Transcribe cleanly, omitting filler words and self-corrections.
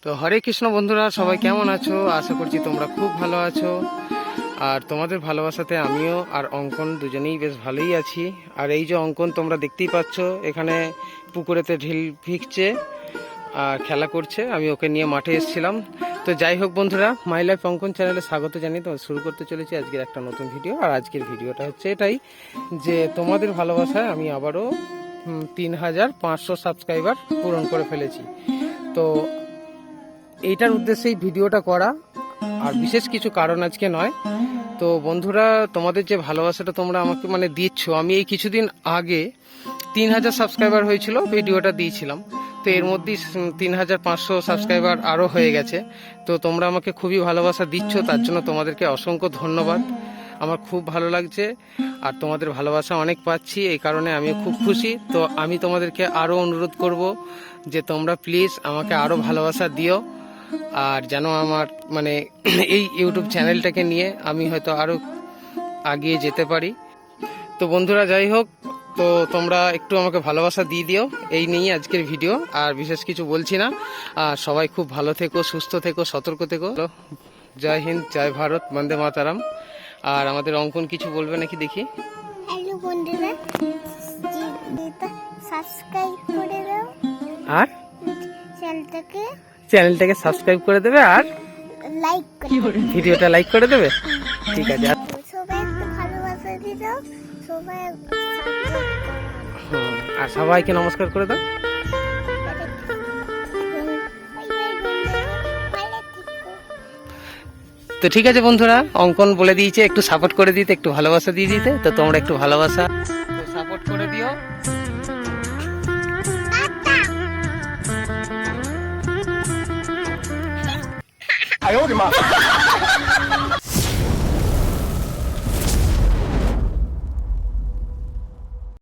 তো হরে কৃষ্ণ বন্ধুরা, সবাই কেমন আছো? আশা করছি তোমরা খুব ভালো আছো। আর তোমাদের ভালোবাসাতে আমিও আর অঙ্কন দুজনেই বেশ ভালোই আছি। আর এই যে অঙ্কন তোমরা দেখতেই পাচ্ছ, এখানে পুকুরেতে ঢিল ভিগছে আর খেলা করছে। আমি ওকে নিয়ে মাঠে এসেছিলাম। তো যাই হোক বন্ধুরা, মাই লাইফ অঙ্কন চ্যানেলে স্বাগত জানিয়ে তো শুরু করতে চলেছি আজকের একটা নতুন ভিডিও। আর আজকের ভিডিওটা হচ্ছে এটাই যে তোমাদের ভালোবাসায় আমি আবারও 3500 সাবস্ক্রাইবার পূরণ করে ফেলেছি। তো এইটার উদ্দেশ্যেই ভিডিওটা করা, আর বিশেষ কিছু কারণ আজকে নয়। তো বন্ধুরা, তোমাদের যে ভালোবাসাটা তোমরা আমাকে দিচ্ছ, আমি এই কিছুদিন আগে 3000 সাবস্ক্রাইবার হয়েছিল, ভিডিওটা দিয়েছিলাম। তো এর মধ্যেই 3500 সাবস্ক্রাইবার আরও হয়ে গেছে। তো তোমরা আমাকে খুবই ভালোবাসা দিচ্ছ, তার জন্য তোমাদেরকে অসংখ্য ধন্যবাদ। আমার খুব ভালো লাগছে আর তোমাদের ভালোবাসা অনেক পাচ্ছি, এই কারণে আমি খুব খুশি। তো আমি তোমাদেরকে আরও অনুরোধ করব যে তোমরা প্লিজ আমাকে আরও ভালোবাসা দিও, আর যেন আমার এই ইউটিউব চ্যানেলটাকে নিয়ে আমি হয়তো আরও এগিয়ে যেতে পারি। তো বন্ধুরা, যাই হোক, তো তোমরা একটু আমাকে ভালোবাসা দিয়ে দিও, এই নিয়েই আজকের ভিডিও। আর বিশেষ কিছু বলছি না। আর সবাই খুব ভালো থেকো, সুস্থ থেকো, সতর্ক থেকো। জয় হিন্দ, জয় ভারত, বন্দে মাতারাম। আর আমাদের অঙ্কন কিছু বলবে নাকি দেখি। হ্যালো বন্ধুরা, সাবস্ক্রাইব করে দাও আর চ্যানেলটাকে সাবস্ক্রাইব করে দেবে, আর লাইক করে ভিডিওটা লাইক করে দেবে। ঠিক আছে। সবাই একটু ভালোবাসা দিয়ে দাও, সবাই আর সবাইকে নমস্কার করে দাও। তো ঠিক আছে বন্ধুরা, অঙ্কন বলে দিয়েছে একটু সাপোর্ট করে দিতে, একটু ভালোবাসা দিয়ে দিতে। তো তোমরা একটু ভালোবাসা সাপোর্ট করে দিও। আয় ওরে মা।